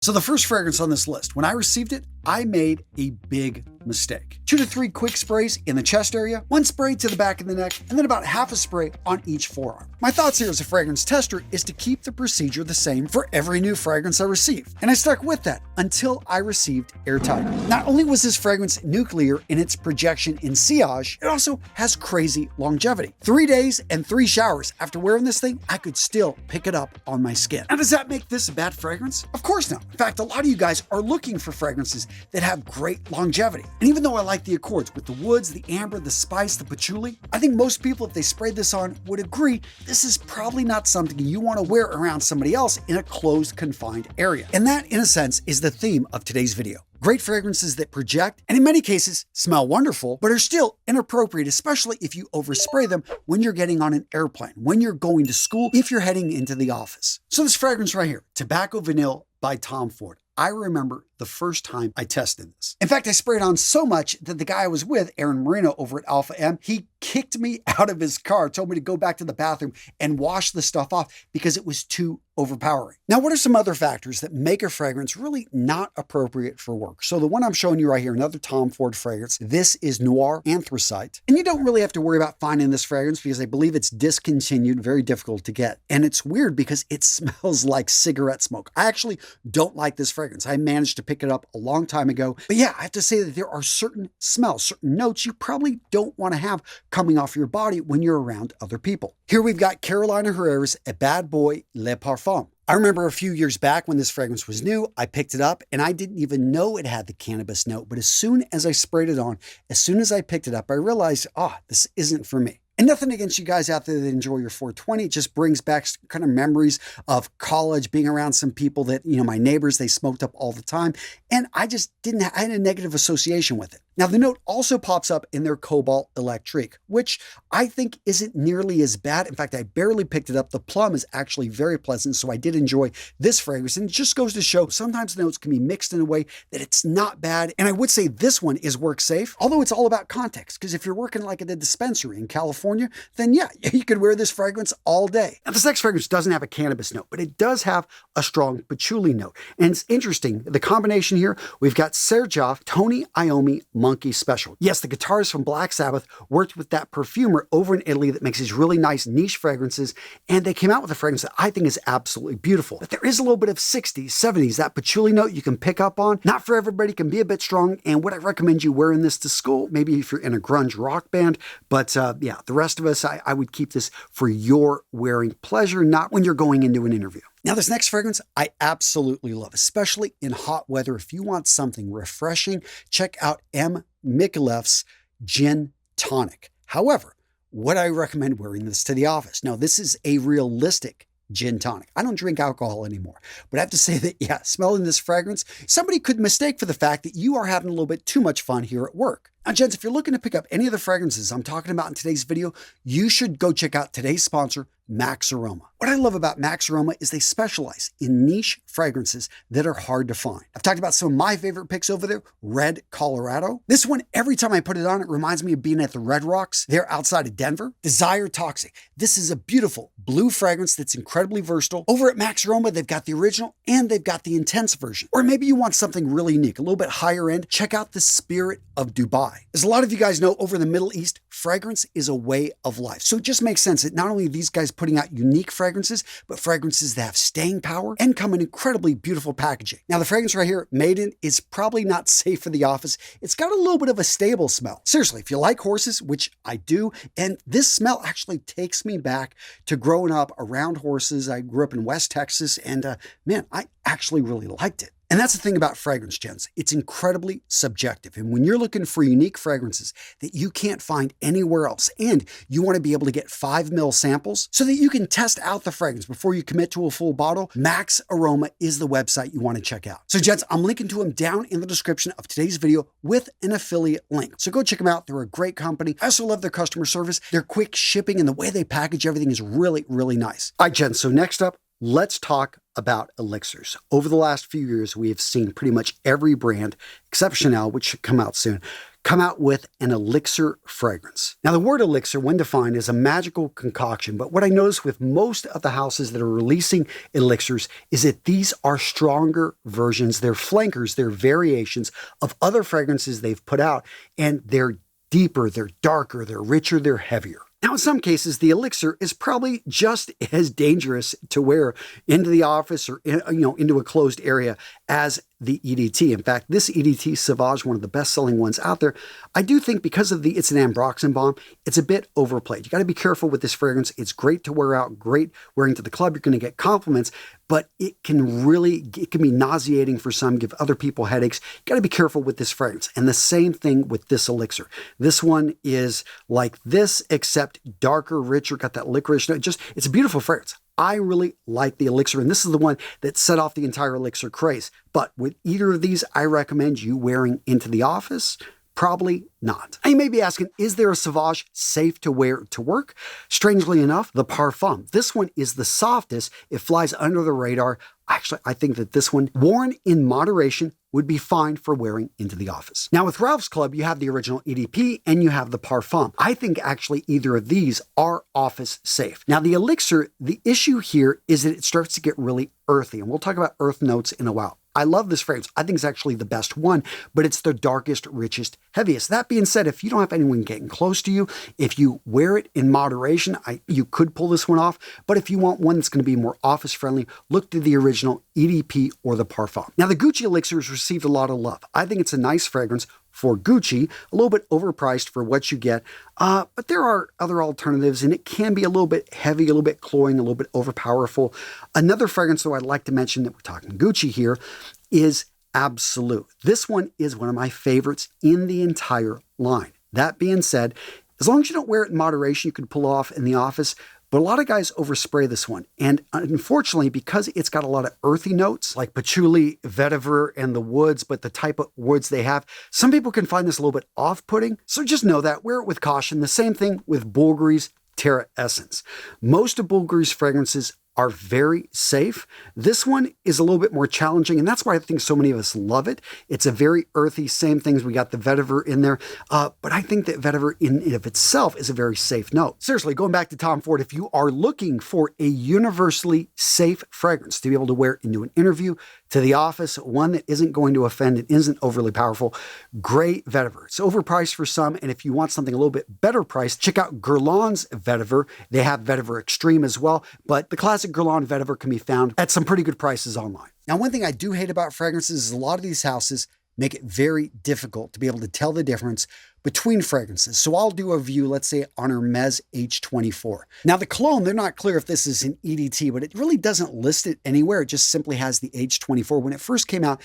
So the first fragrance on this list, when I received it, I made a big mistake. 2 to 3 quick sprays in the chest area, 1 spray to the back of the neck, and then about half a spray on each forearm. My thoughts here as a fragrance tester is to keep the procedure the same for every new fragrance I receive. And I stuck with that until I received Airtight. Not only was this fragrance nuclear in its projection in sillage, it also has crazy longevity. 3 days and 3 showers after wearing this thing, I could still pick it up on my skin. Now, does that make this a bad fragrance? Of course not. In fact, a lot of you guys are looking for fragrances that have great longevity. And even though I like the accords with the woods, the amber, the spice, the patchouli, I think most people, if they sprayed this on, would agree this is probably not something you want to wear around somebody else in a closed, confined area. And that, in a sense, is the theme of today's video. Great fragrances that project, and in many cases, smell wonderful, but are still inappropriate, especially if you overspray them when you're getting on an airplane, when you're going to school, if you're heading into the office. So this fragrance right here, Tobacco Vanille by Tom Ford. I remember the first time I tested this. In fact, I sprayed on so much that the guy I was with, Aaron Marino over at Alpha M, he kicked me out of his car, told me to go back to the bathroom and wash the stuff off because it was too overpowering. Now, what are some other factors that make a fragrance really not appropriate for work? So the one I'm showing you right here, another Tom Ford fragrance, this is Noir Anthracite. And you don't really have to worry about finding this fragrance because I believe it's discontinued, very difficult to get. And it's weird because it smells like cigarette smoke. I actually don't like this fragrance. I managed to pick it up a long time ago. But yeah, I have to say that there are certain smells, certain notes you probably don't want to have coming off your body when you're around other people. Here we've got Carolina Herrera's A Bad Boy Le Parfum. I remember a few years back when this fragrance was new, I picked it up and I didn't even know it had the cannabis note. But as soon as I sprayed it on, as soon as I picked it up, I realized, this isn't for me. And nothing against you guys out there that enjoy your 420. It just brings back kind of memories of college, being around some people that, my neighbors, they smoked up all the time. And I just I had a negative association with it. Now, the note also pops up in their Cobalt Electrique, which I think isn't nearly as bad. In fact, I barely picked it up. The plum is actually very pleasant, so I did enjoy this fragrance. And it just goes to show sometimes the notes can be mixed in a way that it's not bad. And I would say this one is work safe, although it's all about context. Because if you're working like at a dispensary in California, then yeah, you could wear this fragrance all day. Now, this next fragrance doesn't have a cannabis note, but it does have a strong patchouli note. And it's interesting, the combination here, we've got Sergioff Tony Iommi Monkey Special. Yes, the guitarist from Black Sabbath worked with that perfumer over in Italy that makes these really nice niche fragrances, and they came out with a fragrance that I think is absolutely beautiful. But there is a little bit of 60s, 70s, that patchouli note you can pick up on. Not for everybody, can be a bit strong, and would I recommend you wearing this to school? Maybe if you're in a grunge rock band, but yeah, the rest of us, I would keep this for your wearing pleasure, not when you're going into an interview. Now, this next fragrance I absolutely love, especially in hot weather. If you want something refreshing, check out M. Micallef's Gin Tonic. However, would I recommend wearing this to the office? Now, this is a realistic gin tonic. I don't drink alcohol anymore, but I have to say that, yeah, smelling this fragrance, somebody could mistake for the fact that you are having a little bit too much fun here at work. Now, gents, if you're looking to pick up any of the fragrances I'm talking about in today's video, you should go check out today's sponsor, Max Aroma. What I love about Max Aroma is they specialize in niche fragrances that are hard to find. I've talked about some of my favorite picks over there, Red Colorado. This one, every time I put it on, it reminds me of being at the Red Rocks. They're outside of Denver. Desire Toxic. This is a beautiful blue fragrance that's incredibly versatile. Over at Max Aroma, they've got the original and they've got the intense version. Or maybe you want something really unique, a little bit higher end. Check out the Spirit of Dubai. As a lot of you guys know, over in the Middle East, fragrance is a way of life. So it just makes sense that not only are these guys putting out unique fragrances, but fragrances that have staying power and come in incredibly beautiful packaging. Now, the fragrance right here, Maiden, is probably not safe for the office. It's got a little bit of a stable smell. Seriously, if you like horses, which I do, and this smell actually takes me back to growing up around horses. I grew up in West Texas, and man, I actually really liked it. And that's the thing about fragrance, gents. It's incredibly subjective. And when you're looking for unique fragrances that you can't find anywhere else, and you want to be able to get 5 ml samples so that you can test out the fragrance before you commit to a full bottle, Max Aroma is the website you want to check out. So, gents, I'm linking to them down in the description of today's video with an affiliate link. So go check them out. They're a great company. I also love their customer service. Their quick shipping and the way they package everything is really, really nice. All right, gents, so next up, let's talk about elixirs. Over the last few years, we have seen pretty much every brand, except Chanel, which should come out soon, come out with an elixir fragrance. Now, the word elixir, when defined, is a magical concoction, but what I notice with most of the houses that are releasing elixirs is that these are stronger versions, they're flankers, they're variations of other fragrances they've put out, and they're deeper, they're darker, they're richer, they're heavier. Now, in some cases, the elixir is probably just as dangerous to wear into the office or into a closed area as the EDT. In fact, this EDT Sauvage, one of the best-selling ones out there, I do think because of it's an ambroxan bomb, it's a bit overplayed. You got to be careful with this fragrance. It's great to wear out, great wearing to the club. You're going to get compliments, but it can be nauseating for some, give other people headaches. You got to be careful with this fragrance. And the same thing with this elixir. This one is like this, except darker, richer, got that licorice note. It's a beautiful fragrance. I really like the elixir, and this is the one that set off the entire elixir craze. But with either of these, I recommend you wearing into the office. Probably not. And you may be asking, is there a Sauvage safe to wear to work? Strangely enough, the Parfum. This one is the softest. It flies under the radar. Actually, I think that this one, worn in moderation, would be fine for wearing into the office. Now, with Ralph's Club, you have the original EDP and you have the Parfum. I think actually either of these are office safe. Now, the elixir, the issue here is that it starts to get really earthy, and we'll talk about earth notes in a while. I love this fragrance. I think it's actually the best one, but it's the darkest, richest, heaviest. That being said, if you don't have anyone getting close to you, if you wear it in moderation, you could pull this one off. But if you want one that's going to be more office friendly, look to the original EDP or the Parfum. Now, the Gucci elixir has received a lot of love. I think it's a nice fragrance for Gucci, a little bit overpriced for what you get, but there are other alternatives, and it can be a little bit heavy, a little bit cloying, a little bit overpowerful. Another fragrance, though, I'd like to mention that we're talking Gucci here, is Absolute. This one is one of my favorites in the entire line. That being said, as long as you don't wear it in moderation, you can pull off in the office. But a lot of guys overspray this one. And unfortunately, because it's got a lot of earthy notes like patchouli, vetiver, and the woods, but the type of woods they have, some people can find this a little bit off-putting. So just know that. Wear it with caution. The same thing with Bulgari's Terra Essence. Most of Bulgari's fragrances are very safe. This one is a little bit more challenging, and that's why I think so many of us love it. It's a very earthy, same things. We got the vetiver in there, but I think that vetiver in and of itself is a very safe note. Seriously, going back to Tom Ford, if you are looking for a universally safe fragrance to be able to wear into an interview, to the office, one that isn't going to offend and isn't overly powerful, gray vetiver. It's overpriced for some, and if you want something a little bit better priced, check out Guerlain's vetiver. They have vetiver extreme as well, but the classic Guerlain vetiver can be found at some pretty good prices online. Now, one thing I do hate about fragrances is a lot of these houses make it very difficult to be able to tell the difference between fragrances. So I'll do a review, let's say, on Hermes H24. Now, the cologne, they're not clear if this is an EDT, but it really doesn't list it anywhere. It just simply has the H24. When it first came out,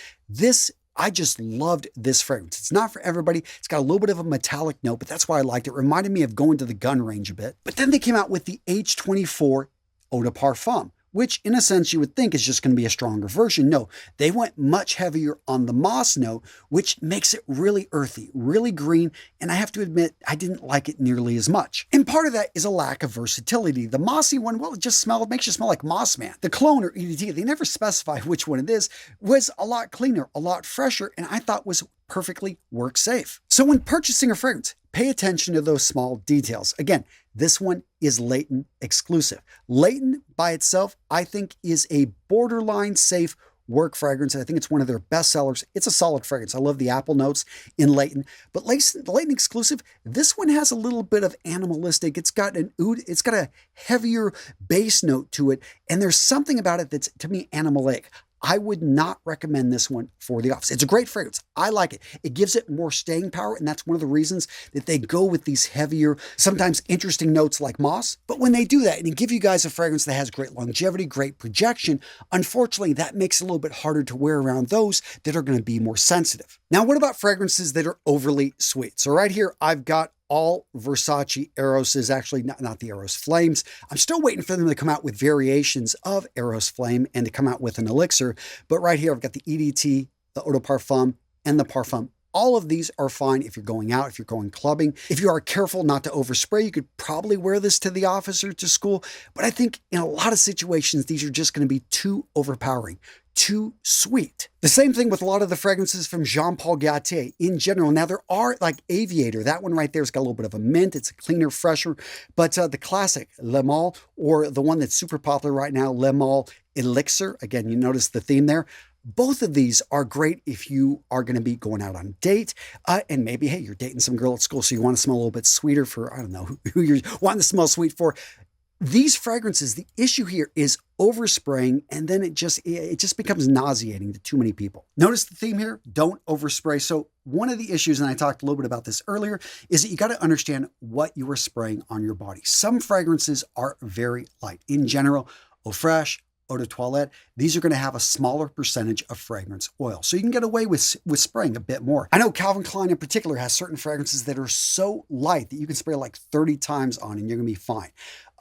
I just loved this fragrance. It's not for everybody. It's got a little bit of a metallic note, but that's why I liked it. It reminded me of going to the gun range a bit. But then they came out with the H24 Eau de Parfum, which in a sense you would think is just going to be a stronger version. No, they went much heavier on the moss note, which makes it really earthy, really green, and I have to admit, I didn't like it nearly as much. And part of that is a lack of versatility. The mossy one, well, it makes you smell like Moss Man. The cologne or EDT, they never specify which one it is, was a lot cleaner, a lot fresher, and I thought was perfectly work safe. So when purchasing a fragrance, pay attention to those small details. Again, this one is Layton exclusive. Layton by itself, I think, is a borderline safe work fragrance. I think it's one of their best sellers. It's a solid fragrance. I love the apple notes in Layton. But the Layton exclusive, this one has a little bit of animalistic. It's got a heavier bass note to it. And there's something about it that's, to me, animalic. I would not recommend this one for the office. It's a great fragrance. I like it. It gives it more staying power, and that's one of the reasons that they go with these heavier, sometimes interesting notes like moss. But when they do that and give you guys a fragrance that has great longevity, great projection, unfortunately, that makes it a little bit harder to wear around those that are going to be more sensitive. Now, what about fragrances that are overly sweet? So right here, I've got all Versace Eros, is actually not the Eros Flames. I'm still waiting for them to come out with variations of Eros Flame and to come out with an elixir. But right here, I've got the EDT, the Eau de Parfum, and the Parfum. All of these are fine if you're going out, if you're going clubbing. If you are careful not to overspray, you could probably wear this to the office or to school. But I think in a lot of situations, these are just going to be too overpowering, too sweet. The same thing with a lot of the fragrances from Jean-Paul Gaultier in general. Now there are like Aviator, that one right there has got a little bit of a mint, it's a cleaner, fresher, but the classic Le Male, or the one that's super popular right now, Le Male Elixir, again, you notice the theme there. Both of these are great if you are going to be going out on a date and maybe, hey, you're dating some girl at school, so you want to smell a little bit sweeter for, I don't know, who you're wanting to smell sweet for. These fragrances, the issue here is overspraying, and then it just becomes nauseating to too many people. Notice the theme here, don't overspray. So one of the issues, and I talked a little bit about this earlier, is that you got to understand what you are spraying on your body. Some fragrances are very light. In general, Eau Fraiche, Eau de Toilette, these are going to have a smaller percentage of fragrance oil. So you can get away with spraying a bit more. I know Calvin Klein in particular has certain fragrances that are so light that you can spray like 30 times on and you're going to be fine.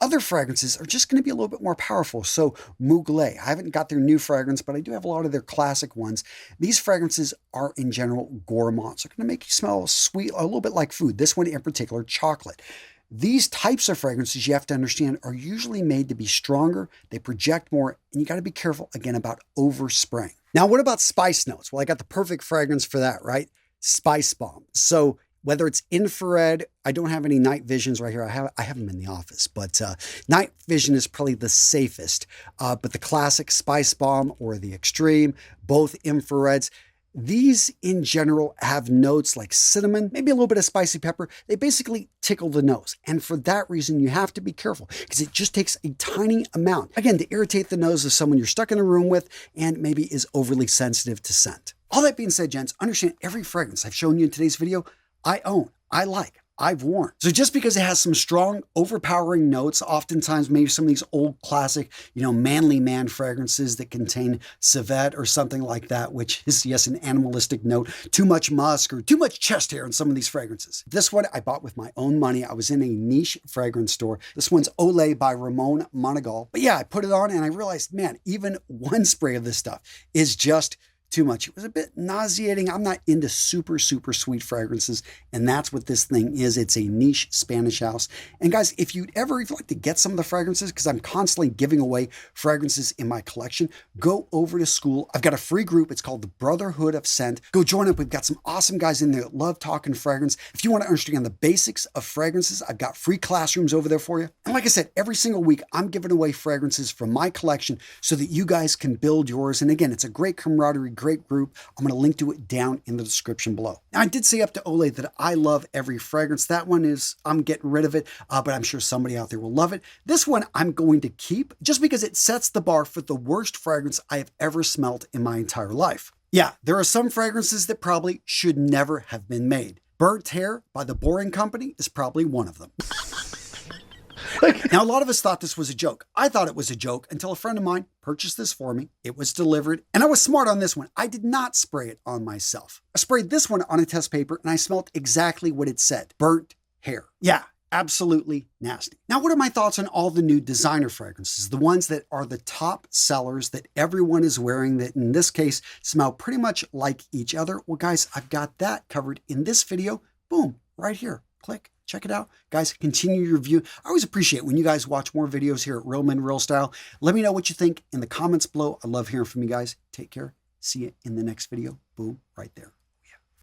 Other fragrances are just going to be a little bit more powerful. So Mugler, I haven't got their new fragrance, but I do have a lot of their classic ones. These fragrances are in general gourmands. They're going to make you smell sweet, a little bit like food. This one in particular, chocolate. These types of fragrances, you have to understand, are usually made to be stronger, they project more, and you got to be careful, again, about overspraying. Now, what about spice notes? Well, I got the perfect fragrance for that, right? Spice Bomb. So whether it's infrared, I don't have any night visions right here. I have them in the office, but night vision is probably the safest. But the classic Spice Bomb or the Extreme, both infrareds, these in general have notes like cinnamon, maybe a little bit of spicy pepper. They basically tickle the nose. And for that reason, you have to be careful because it just takes a tiny amount, again, to irritate the nose of someone you're stuck in a room with and maybe is overly sensitive to scent. All that being said, gents, understand every fragrance I've shown you in today's video, I own, I like, I've worn. So just because it has some strong, overpowering notes, oftentimes maybe some of these old classic, manly man fragrances that contain civet or something like that, which is, yes, an animalistic note, too much musk or too much chest hair in some of these fragrances. This one I bought with my own money. I was in a niche fragrance store. This one's Olay by Ramon Monegal. But yeah, I put it on and I realized, man, even one spray of this stuff is just too much. It was a bit nauseating. I'm not into super sweet fragrances, and that's what this thing is. It's a niche Spanish house. And guys, if you'd like to get some of the fragrances, because I'm constantly giving away fragrances in my collection, go over to school. I've got a free group. It's called the Brotherhood of Scent. Go join up. We've got some awesome guys in there that love talking fragrance. If you want to understand the basics of fragrances, I've got free classrooms over there for you. And like I said, every single week, I'm giving away fragrances from my collection so that you guys can build yours. And again, it's a great camaraderie, great group. I'm going to link to it down in the description below. Now, I did say up to Olay that I love every fragrance. That one is, I'm getting rid of it, but I'm sure somebody out there will love it. This one I'm going to keep just because it sets the bar for the worst fragrance I have ever smelled in my entire life. Yeah, there are some fragrances that probably should never have been made. Burnt Hair by the Boring Company is probably one of them. Now, a lot of us thought this was a joke. I thought it was a joke until a friend of mine purchased this for me. It was delivered, and I was smart on this one. I did not spray it on myself. I sprayed this one on a test paper, and I smelled exactly what it said. Burnt hair. Yeah, absolutely nasty. Now, what are my thoughts on all the new designer fragrances? The ones that are the top sellers that everyone is wearing that in this case smell pretty much like each other. Well, guys, I've got that covered in this video. Boom, right here. Click. Check it out. Guys, continue your review. I always appreciate when you guys watch more videos here at Real Men Real Style. Let me know what you think in the comments below. I love hearing from you guys. Take care. See you in the next video. Boom, right there.